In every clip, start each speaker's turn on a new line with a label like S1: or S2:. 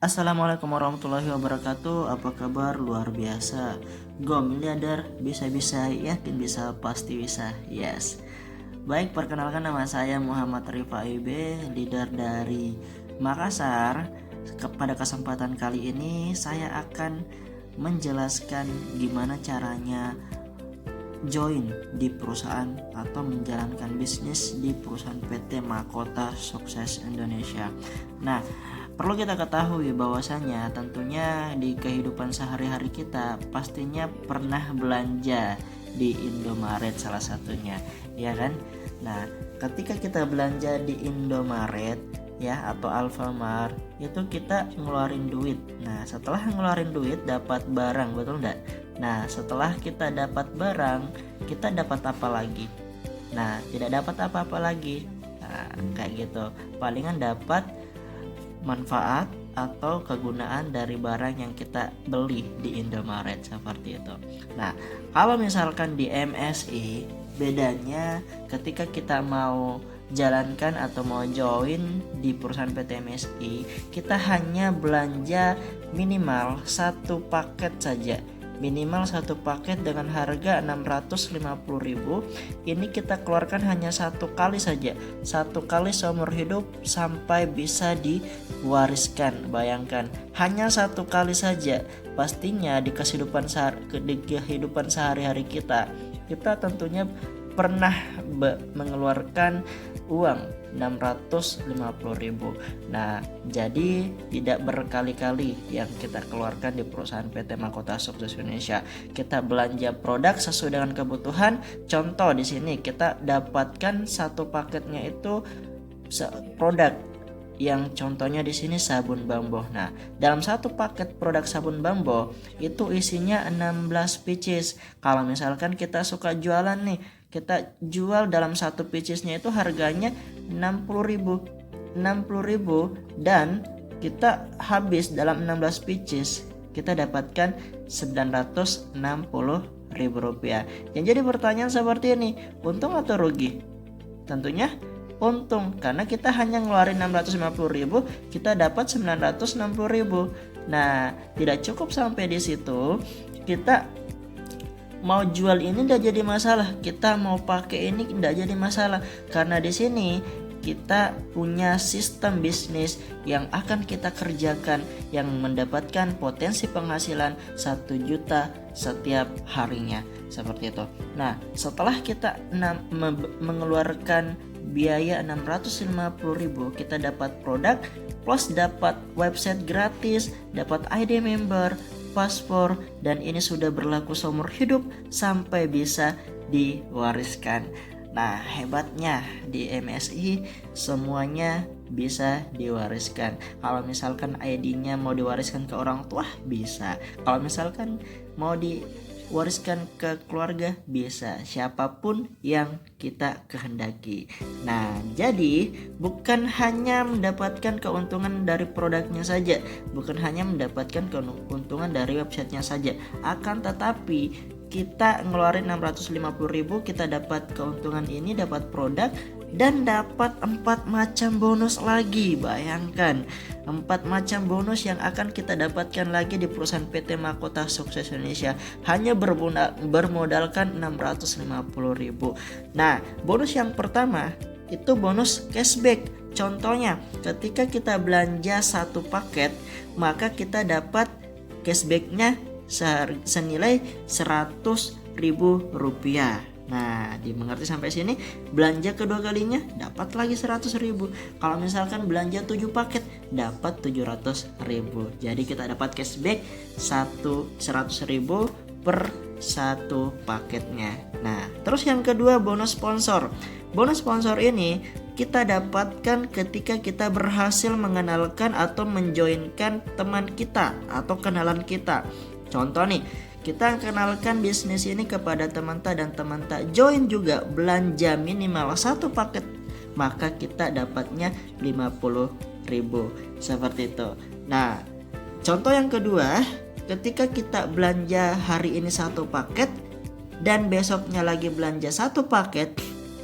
S1: Assalamualaikum warahmatullahi wabarakatuh. Apa kabar? Luar biasa. Go miliarder, bisa-bisa, yakin bisa, pasti bisa. Yes. Baik, perkenalkan nama saya Muhammad Rifai B, leader dari Makassar. Pada kesempatan kali ini saya akan menjelaskan gimana caranya join di perusahaan atau menjalankan bisnis di perusahaan PT Mahkota Sukses Indonesia. Nah, perlu kita ketahui bahwasanya tentunya di kehidupan sehari-hari kita pastinya pernah belanja di Indomaret salah satunya, ya kan? Nah, ketika kita belanja di Indomaret ya atau Alfamart itu kita ngeluarin duit. Nah, setelah ngeluarin duit dapat barang, betul enggak? Nah, setelah kita dapat barang, kita dapat apa lagi? Nah, tidak dapat apa-apa lagi. Nah, kayak gitu. Palingan dapat manfaat atau kegunaan dari barang yang kita beli di Indomaret seperti itu. Nah, kalau misalkan di MSI, bedanya ketika kita mau jalankan atau mau join di perusahaan PT MSI, kita hanya belanja minimal satu paket saja. Minimal satu paket dengan harga 650.000. Ini kita keluarkan hanya satu kali saja, satu kali seumur hidup sampai bisa diwariskan. Bayangkan, hanya satu kali saja. Pastinya di kehidupan sehari-hari kita tentunya pernah mengeluarkan uang 650.000. Nah, jadi tidak berkali-kali yang kita keluarkan di perusahaan PT Mahkota Sukses Indonesia. Kita belanja produk sesuai dengan kebutuhan. Contoh di sini kita dapatkan satu paketnya itu produk yang contohnya di sini sabun Bambo. Nah, dalam satu paket produk sabun Bambo itu isinya 16 pieces. Kalau misalkan kita suka jualan nih, kita jual dalam satu piecesnya itu harganya 60.000 dan kita habis dalam 16 pieces kita dapatkan 960.000 rupiah. Yang jadi pertanyaan seperti ini, untung atau rugi? Tentunya untung, karena kita hanya ngeluarin 650.000, kita dapat 960.000. Nah, tidak cukup sampai di situ. Kita mau jual ini tidak jadi masalah, kita mau pakai ini tidak jadi masalah, karena di sini kita punya sistem bisnis yang akan kita kerjakan yang mendapatkan potensi penghasilan 1 juta setiap harinya seperti itu. Nah, setelah kita mengeluarkan biaya 650.000, kita dapat produk plus dapat website gratis, dapat ID member, paspor, dan ini sudah berlaku seumur hidup sampai bisa diwariskan. Nah, hebatnya di MSI semuanya bisa diwariskan. Kalau misalkan ID-nya mau diwariskan ke orang tua bisa. Kalau misalkan mau diwariskan ke keluarga bisa. Siapapun yang kita kehendaki. Nah, jadi bukan hanya mendapatkan keuntungan dari produknya saja, bukan hanya mendapatkan keuntungan dari websitenya saja, akan tetapi kita ngeluarin 650.000, kita dapat keuntungan ini, dapat produk dan dapat 4 macam bonus lagi. Bayangkan, 4 macam bonus yang akan kita dapatkan lagi di perusahaan PT Mahkota Sukses Indonesia hanya bermodalkan 650.000. Nah, bonus yang pertama itu bonus cashback. Contohnya, ketika kita belanja satu paket, maka kita dapat cashbacknya senilai 100.000 rupiah. Nah, dimengerti sampai sini? Belanja kedua kalinya dapat lagi 100.000. Kalau misalkan belanja 7 paket dapat 700.000. Jadi kita dapat cashback 100.000 per satu paketnya. Nah, terus yang kedua bonus sponsor. Bonus sponsor ini kita dapatkan ketika kita berhasil mengenalkan atau menjoinkan teman kita atau kenalan kita. Contoh nih, kita kenalkan bisnis ini kepada teman tak dan teman tak join juga belanja minimal satu paket, maka kita dapatnya 50.000 seperti itu. Nah, contoh yang kedua, ketika kita belanja hari ini satu paket dan besoknya lagi belanja satu paket,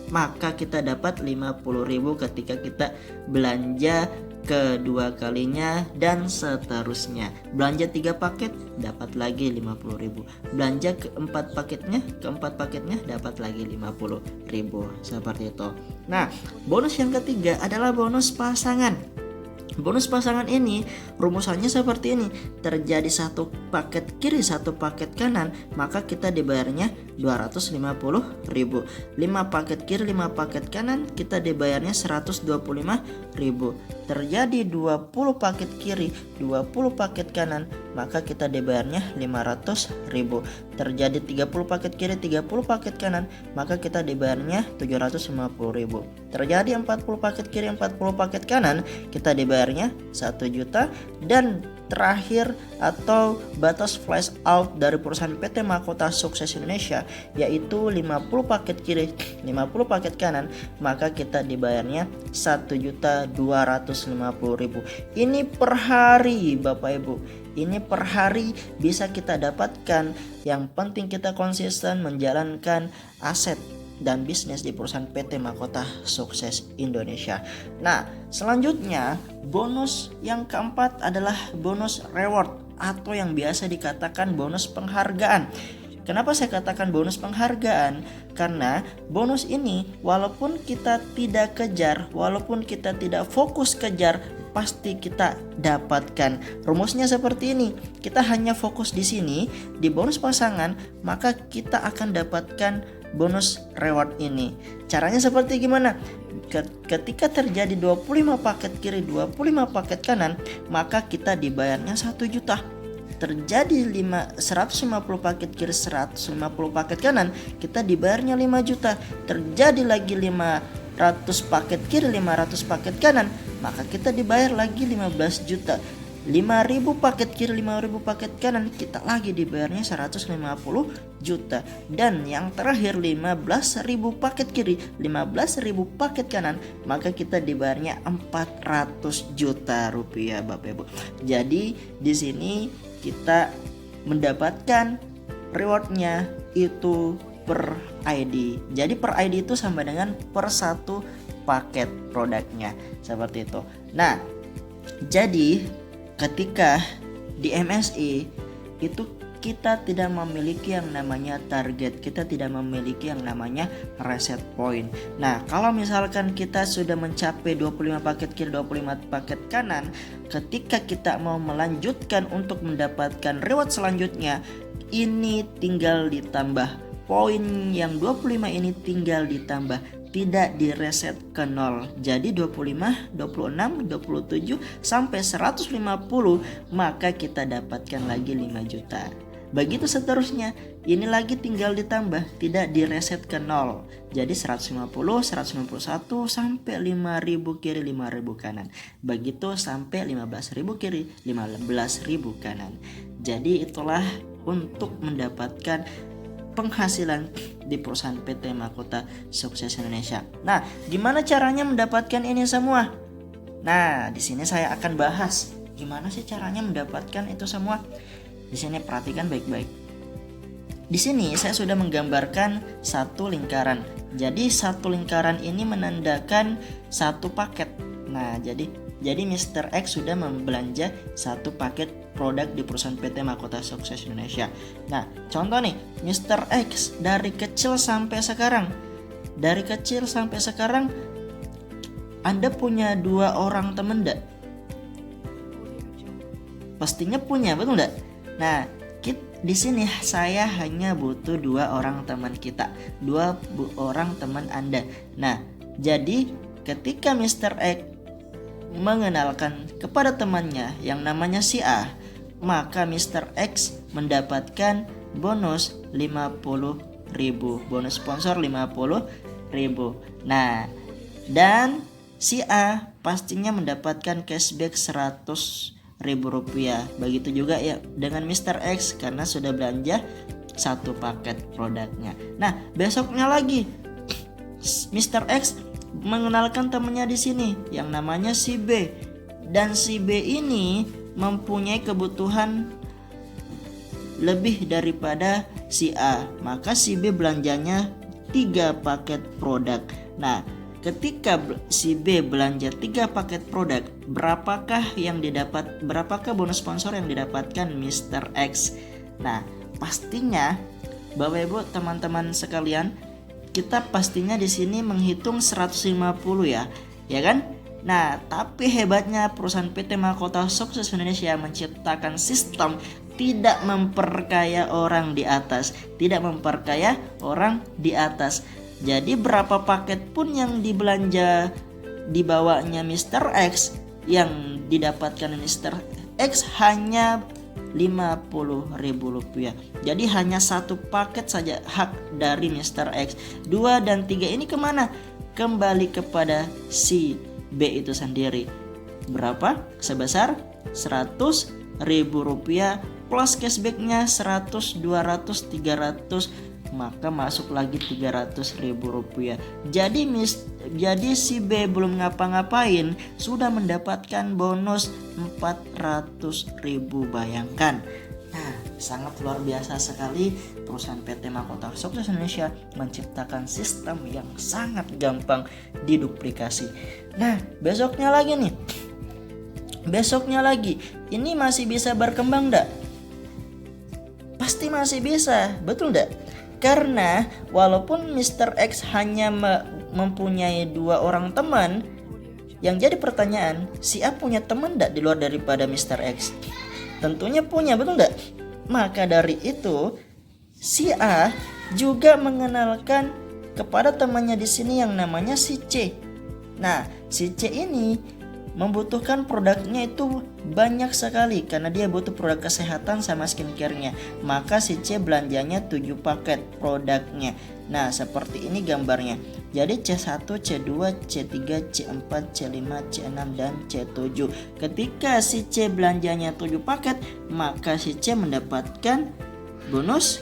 S1: maka kita dapat 50.000 ketika kita belanja kedua kalinya, dan seterusnya. Belanja 3 paket dapat lagi 50.000. Belanja keempat paketnya dapat lagi 50.000. Seperti itu. Nah, bonus yang ketiga adalah bonus pasangan. Bonus pasangan ini rumusannya seperti ini. Terjadi satu paket kiri, satu paket kanan, maka kita dibayarnya 250.000. 5 paket kiri, 5 paket kanan, kita dibayarnya 125.000. Terjadi 20 paket kiri, 20 paket kanan, maka kita dibayarnya 500.000. Terjadi 30 paket kiri, 30 paket kanan, maka kita dibayarnya 750.000. Terjadi 40 paket kiri, 40 paket kanan, kita dibayarnya 1 juta. Dan terakhir atau batas flash out dari perusahaan PT Mahkota Sukses Indonesia yaitu 50 paket kiri, 50 paket kanan, maka kita dibayarnya 1.250.000. Ini per hari Bapak Ibu. Ini per hari bisa kita dapatkan. Yang penting kita konsisten menjalankan aset dan bisnis di perusahaan PT Mahkota Sukses Indonesia. Nah, selanjutnya bonus yang keempat adalah bonus reward atau yang biasa dikatakan bonus penghargaan. Kenapa saya katakan bonus penghargaan? Karena bonus ini walaupun kita tidak kejar, walaupun kita tidak fokus kejar, pasti kita dapatkan. Rumusnya seperti ini. Kita hanya fokus di sini di bonus pasangan, maka kita akan dapatkan bonus reward ini. Caranya seperti gimana? Ketika terjadi 25 paket kiri, 25 paket kanan, maka kita dibayarnya 1 juta. Terjadi 150 paket kiri, 150 paket kanan, kita dibayarnya 5 juta. Terjadi lagi 500 paket kiri, 500 paket kanan, maka kita dibayar lagi 15 juta. 5.000 paket kiri, 5.000 paket kanan, kita lagi dibayarnya 150 juta. Dan yang terakhir 15.000 paket kiri, 15.000 paket kanan, maka kita dibayarnya 400 juta rupiah Bapak Ibu. Jadi di sini kita mendapatkan rewardnya itu per ID. Jadi per ID itu sama dengan per satu paket produknya, seperti itu. Nah, jadi ketika di MSI itu kita tidak memiliki yang namanya target, kita tidak memiliki yang namanya reset point. Nah, kalau misalkan kita sudah mencapai 25 paket kiri, 25 paket kanan, ketika kita mau melanjutkan untuk mendapatkan reward selanjutnya, ini tinggal ditambah. Poin yang 25 ini tinggal ditambah, tidak direset ke 0. Jadi 25, 26, 27 sampai 150, maka kita dapatkan lagi 5 juta. Begitu seterusnya, ini lagi tinggal ditambah, tidak direset ke 0. Jadi 150, 151 sampai 5.000 kiri, 5.000 kanan. Begitu sampai 15.000 kiri, 15.000 kanan. Jadi itulah untuk mendapatkan penghasilan di perusahaan PT Mahkota Sukses Indonesia. Nah, gimana caranya mendapatkan ini semua? Nah, di sini saya akan bahas gimana sih caranya mendapatkan itu semua. Di sini perhatikan baik-baik. Di sini saya sudah menggambarkan satu lingkaran. Jadi satu lingkaran ini menandakan satu paket. Nah, jadi Mr. X sudah membelanja satu paket produk di perusahaan PT Mahkota Sukses Indonesia. Nah, contoh nih, Mr. X dari kecil sampai sekarang. Dari kecil sampai sekarang Anda punya 2 orang teman enggak? Pastinya punya, betul enggak? Nah, di sini saya hanya butuh 2 orang teman kita, 2 orang teman Anda. Nah, jadi ketika Mr. X mengenalkan kepada temannya yang namanya si A, maka Mr. X mendapatkan bonus 50.000, bonus sponsor 50.000. Nah, dan si A pastinya mendapatkan cashback 100.000 rupiah. Begitu juga ya dengan Mr. X karena sudah belanja satu paket produknya. Nah, besoknya lagi Mr. X mengenalkan temannya di sini yang namanya si B, dan si B ini mempunyai kebutuhan lebih daripada si A, maka si B belanjanya 3 paket produk. Nah, ketika si B belanja 3 paket produk, berapakah bonus sponsor yang didapatkan Mr. X? Nah, pastinya Bapak Ibu teman-teman sekalian, kita pastinya di sini menghitung 150 ya kan? Nah, tapi hebatnya perusahaan PT Mahkota Sukses Indonesia menciptakan sistem tidak memperkaya orang di atas, Jadi berapa paket pun yang dibelanja dibawanya Mr. X, yang didapatkan Mr. X hanya Rp50.000. Jadi hanya 1 paket saja hak dari Mr. X. 2 dan 3 ini kemana? Kembali kepada si B itu sendiri. Berapa? Sebesar Rp100.000 plus cashbacknya 100, 200, 300, maka masuk lagi Rp300.000. Jadi si B belum ngapa-ngapain sudah mendapatkan bonus Rp400.000. Bayangkan. Nah, sangat luar biasa sekali perusahaan PT Mahkota Sukses Indonesia menciptakan sistem yang sangat gampang diduplikasi. Nah, besoknya lagi ini masih bisa berkembang enggak? Pasti masih bisa, betul enggak? Karena walaupun Mr. X hanya mempunyai 2 orang teman, yang jadi pertanyaan, si A punya teman enggak di luar daripada Mr. X? Tentunya punya, betul enggak? Maka dari itu, si A juga mengenalkan kepada temannya di sini yang namanya si C. Nah, si C ini membutuhkan produknya itu banyak sekali karena dia butuh produk kesehatan sama skincare-nya. Maka si C belanjanya 7 paket produknya. Nah, seperti ini gambarnya. Jadi C1, C2, C3, C4, C5, C6 dan C7. Ketika si C belanjanya 7 paket, maka si C mendapatkan bonus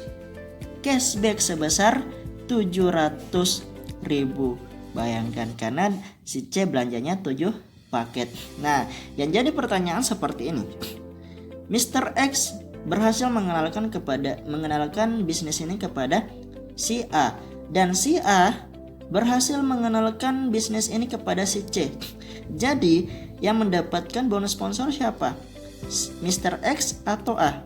S1: cashback sebesar Rp700.000. Bayangkan, karena si C belanjanya 7 paket. Nah, yang jadi pertanyaan seperti ini. Mr. X berhasil mengenalkan bisnis ini kepada si A, dan si A berhasil mengenalkan bisnis ini kepada si C. Jadi, yang mendapatkan bonus sponsor siapa? Mr. X atau A?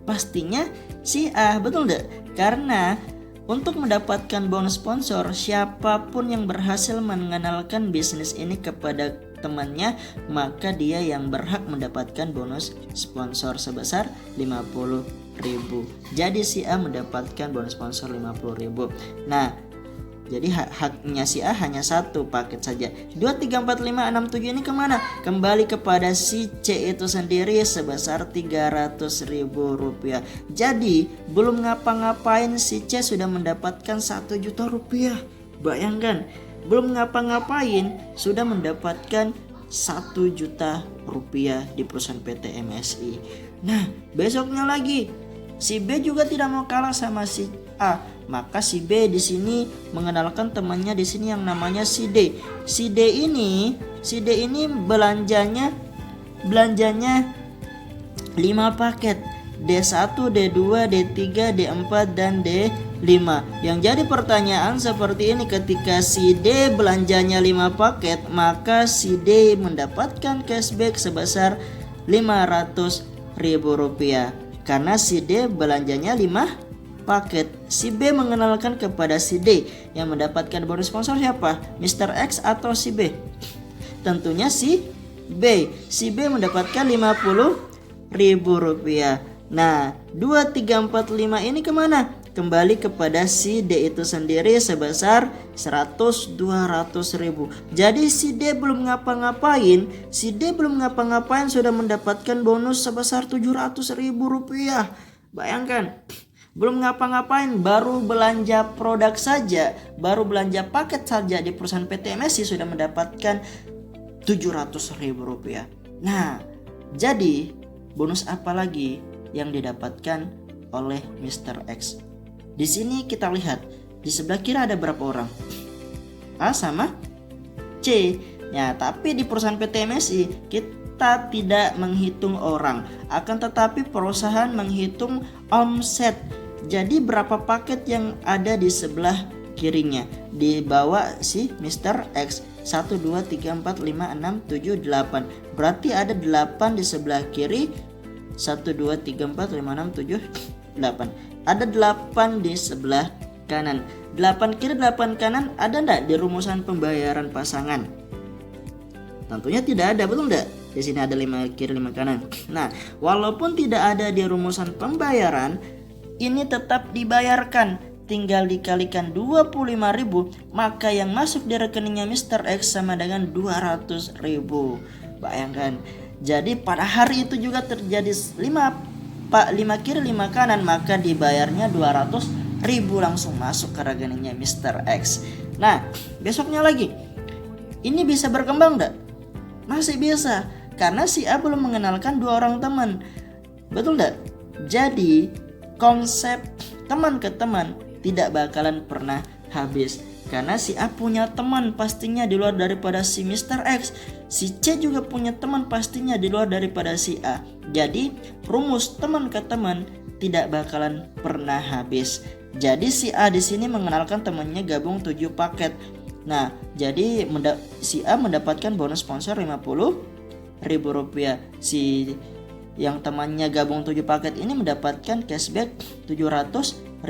S1: Pastinya si A, betul enggak? Karena untuk mendapatkan bonus sponsor, siapapun yang berhasil mengenalkan bisnis ini kepada temannya, maka dia yang berhak mendapatkan bonus sponsor sebesar Rp50.000. Jadi si A mendapatkan bonus sponsor Rp50.000. Nah, jadi haknya si A hanya 1 paket saja. 2, 3, 4, 5, 6, 7 ini kemana? Kembali kepada si C itu sendiri sebesar Rp300.000. Jadi belum ngapa-ngapain si C sudah mendapatkan Rp1.000.000. Bayangkan, belum ngapa-ngapain sudah mendapatkan Rp1.000.000 di perusahaan PT MSI. Nah, besoknya lagi si B juga tidak mau kalah sama si A. Maka si B di sini mengenalkan temannya di sini yang namanya si D. Si D ini belanjanya 5 paket. D1, D2, D3, D4 dan D5. Yang jadi pertanyaan seperti ini, ketika si D belanjanya 5 paket, maka si D mendapatkan cashback sebesar Rp500.000 karena si D belanjanya 5 paket. Si B mengenalkan kepada si D, yang mendapatkan bonus sponsor siapa? Mr. X atau si B? Tentunya si B. Si B mendapatkan Rp50.000. Nah, 2, 3, 4, 5 ini kemana? Kembali kepada si D itu sendiri sebesar 100, 200.000. Jadi si D belum ngapa-ngapain sudah mendapatkan bonus sebesar Rp700.000. Bayangkan, belum ngapa-ngapain, baru belanja produk saja, baru belanja paket saja di perusahaan PT MSI sudah mendapatkan Rp700.000. Nah, jadi bonus apa lagi yang didapatkan oleh Mr. X? Di sini kita lihat di sebelah kiri ada berapa orang? A sama C. Ya, tapi di perusahaan PT MSI kita tidak menghitung orang, akan tetapi perusahaan menghitung omset. Jadi berapa paket yang ada di sebelah kirinya, dibawa si Mr. X. 1, 2, 3, 4, 5, 6, 7, 8. Berarti ada 8 di sebelah kiri. 1, 2, 3, 4, 5, 6, 7, 8. Ada 8 di sebelah kanan. 8 kiri 8 kanan ada enggak di rumusan pembayaran pasangan? Tentunya tidak ada, betul enggak? Di sini ada 5 kiri 5 kanan. Nah, walaupun tidak ada di rumusan pembayaran, ini tetap dibayarkan. Tinggal dikalikan 25.000, maka yang masuk di rekeningnya Mr. X sama dengan 200.000. Bayangkan. Jadi pada hari itu juga terjadi 5 kiri 5 kanan, maka dibayarnya 200.000 langsung masuk ke rekeningnya Mr. X. Nah, besoknya lagi, ini bisa berkembang enggak? Masih bisa, karena si A belum mengenalkan 2 orang teman. Betul enggak? Jadi konsep teman ke teman tidak bakalan pernah habis, karena si A punya teman pastinya di luar daripada si Mr. X. Si C juga punya teman pastinya di luar daripada si A. Jadi rumus teman ke teman tidak bakalan pernah habis. Jadi si A di sini mengenalkan temannya gabung 7 paket. Nah, jadi si A mendapatkan bonus sponsor Rp50.000. Si yang temannya gabung 7 paket ini mendapatkan cashback Rp700.000,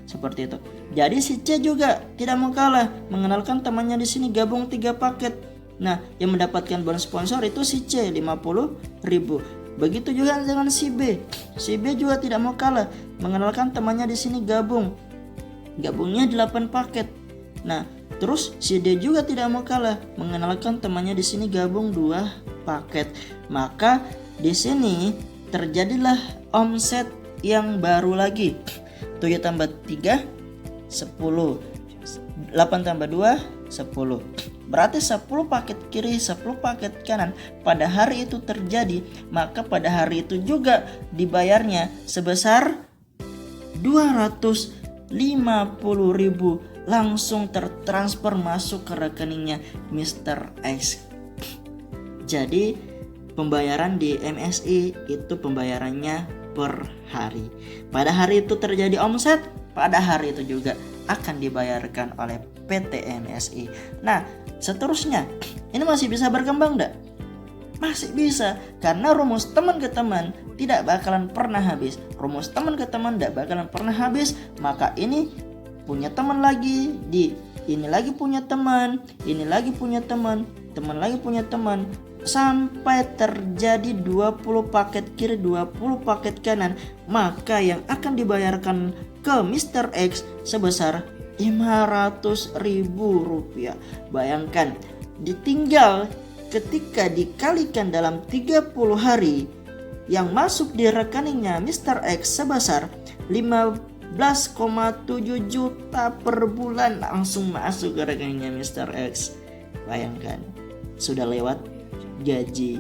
S1: seperti itu. Jadi si C juga tidak mau kalah, mengenalkan temannya di sini gabung 3 paket. Nah, yang mendapatkan bonus sponsor itu si C Rp50.000. Begitu juga dengan si B. Si B juga tidak mau kalah, mengenalkan temannya di sini gabungnya 8 paket. Nah, terus si D juga tidak mau kalah, mengenalkan temannya di sini gabung 2 paket. Maka di sini terjadilah omset yang baru lagi. 7 tambah 3 10, 8 tambah 2 10. Berarti 10 paket kiri 10 paket kanan pada hari itu terjadi. Maka pada hari itu juga dibayarnya sebesar 250.000 langsung tertransfer masuk ke rekeningnya Mr. X. Jadi pembayaran di MSI itu pembayarannya per hari. Pada hari itu terjadi omset, pada hari itu juga akan dibayarkan oleh PT MSI. Nah, seterusnya ini masih bisa berkembang enggak? Masih bisa, karena rumus teman ke teman tidak bakalan pernah habis. Rumus teman ke teman tidak bakalan pernah habis. Maka ini punya teman lagi, ini lagi punya teman, ini lagi punya teman, teman lagi punya teman, sampai terjadi 20 paket kiri 20 paket kanan. Maka yang akan dibayarkan ke Mr. X sebesar Rp500.000. Bayangkan, ditinggal ketika dikalikan dalam 30 hari, yang masuk di rekeningnya Mr. X sebesar 15,7 juta per bulan langsung masuk ke rekeningnya Mr. X. Bayangkan, sudah lewat gaji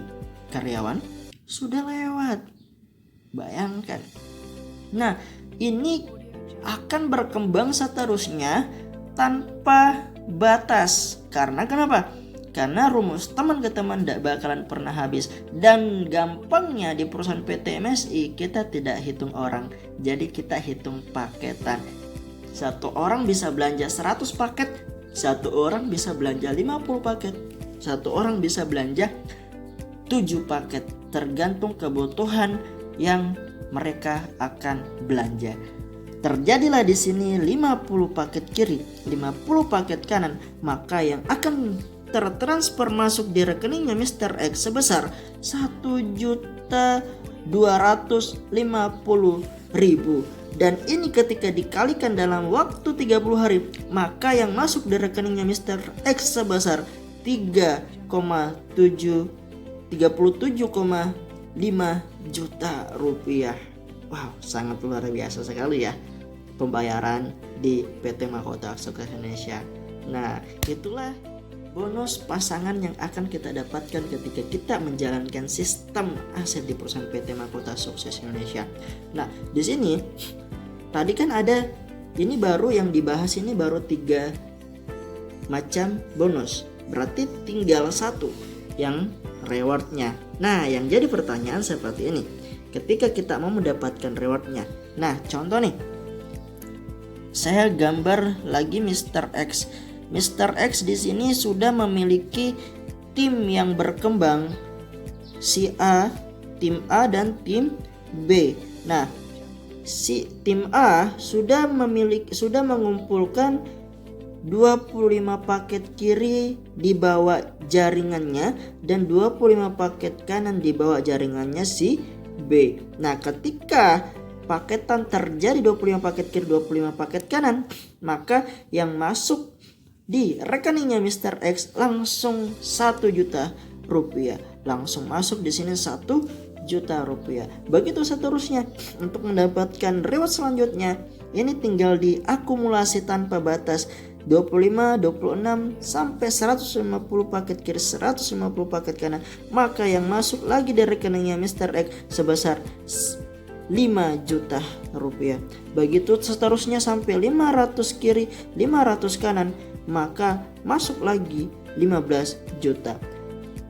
S1: karyawan, sudah lewat. Bayangkan. Nah, ini akan berkembang seterusnya tanpa batas. Karena kenapa? Karena rumus teman ke teman tidak bakalan pernah habis. Dan gampangnya di perusahaan PT MSI kita tidak hitung orang, jadi kita hitung paketan. Satu orang bisa belanja 100 paket, satu orang bisa belanja 50 paket, satu orang bisa belanja 7 paket, tergantung kebutuhan yang mereka akan belanja. Terjadilah di sini 50 paket kiri, 50 paket kanan, maka yang akan tertransfer masuk di rekeningnya Mr. X sebesar 1.250.000. Dan ini ketika dikalikan dalam waktu 30 hari, maka yang masuk di rekeningnya Mr. X sebesar 37,5 juta rupiah. Wow, sangat luar biasa sekali ya pembayaran di PT Mahkota Sukses Indonesia. Nah, itulah bonus pasangan yang akan kita dapatkan ketika kita menjalankan sistem aset di perusahaan PT Mahkota Sukses Indonesia. Nah, di sini tadi kan ada, ini baru yang dibahas ini baru 3 macam bonus. Berarti tinggal 1 yang rewardnya. Nah, yang jadi pertanyaan seperti ini, ketika kita mau mendapatkan rewardnya. Nah, contoh nih, saya gambar lagi Mr. X. Mr. X di sini sudah memiliki tim yang berkembang, si A, tim A dan tim B. Nah, si tim A sudah mengumpulkan 25 paket kiri di bawah jaringannya dan 25 paket kanan di bawah jaringannya si B. Nah, ketika paketan terjadi 25 paket kiri, 25 paket kanan, maka yang masuk di rekeningnya Mr. X langsung 1 juta rupiah. Langsung masuk di sini 1 juta rupiah. Begitu seterusnya. Untuk mendapatkan reward selanjutnya, ini tinggal diakumulasi tanpa batas 25, 26 sampai 150 paket kiri, 150 paket kanan. Maka yang masuk lagi dari rekeningnya Mr. X sebesar 5 juta rupiah. Begitu seterusnya sampai 500 kiri, 500 kanan, maka masuk lagi 15 juta.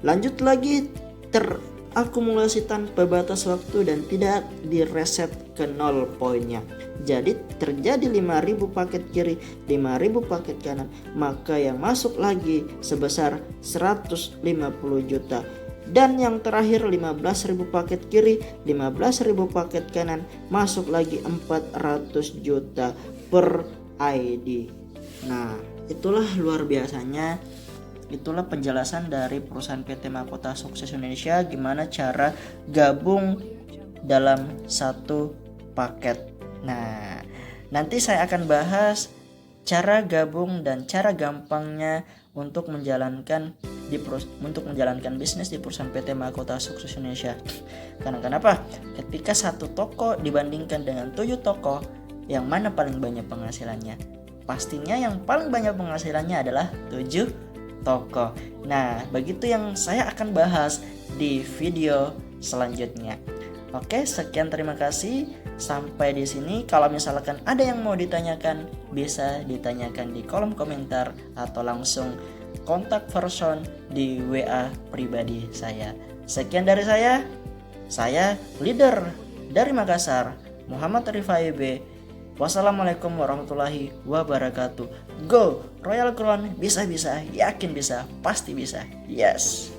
S1: Lanjut lagi, terakumulasi tanpa batas waktu dan tidak direset ke 0 poinnya. Jadi terjadi 5.000 paket kiri, 5.000 paket kanan, maka yang masuk lagi sebesar 150 juta. Dan yang terakhir 15.000 paket kiri, 15.000 paket kanan, masuk lagi 400 juta per ID. Nah, itulah luar biasanya. Itulah penjelasan dari perusahaan PT Mahkota Sukses Indonesia gimana cara gabung dalam satu paket. Nah, nanti saya akan bahas cara gabung dan cara gampangnya untuk menjalankan bisnis di perusahaan PT Mahkota Sukses Indonesia. Karena kenapa? Ketika satu toko dibandingkan dengan 7 toko, yang mana paling banyak penghasilannya? Pastinya yang paling banyak penghasilannya adalah 7 toko. Nah, begitu yang saya akan bahas di video selanjutnya. Oke, sekian, terima kasih. Sampai di sini. Kalau misalkan ada yang mau ditanyakan, bisa ditanyakan di kolom komentar atau langsung kontak person di WA pribadi saya. Sekian dari saya leader dari Makassar, Muhammad Rifai B. Wassalamualaikum warahmatullahi wabarakatuh. Go Royal Crown, bisa, yakin bisa, pasti bisa. Yes.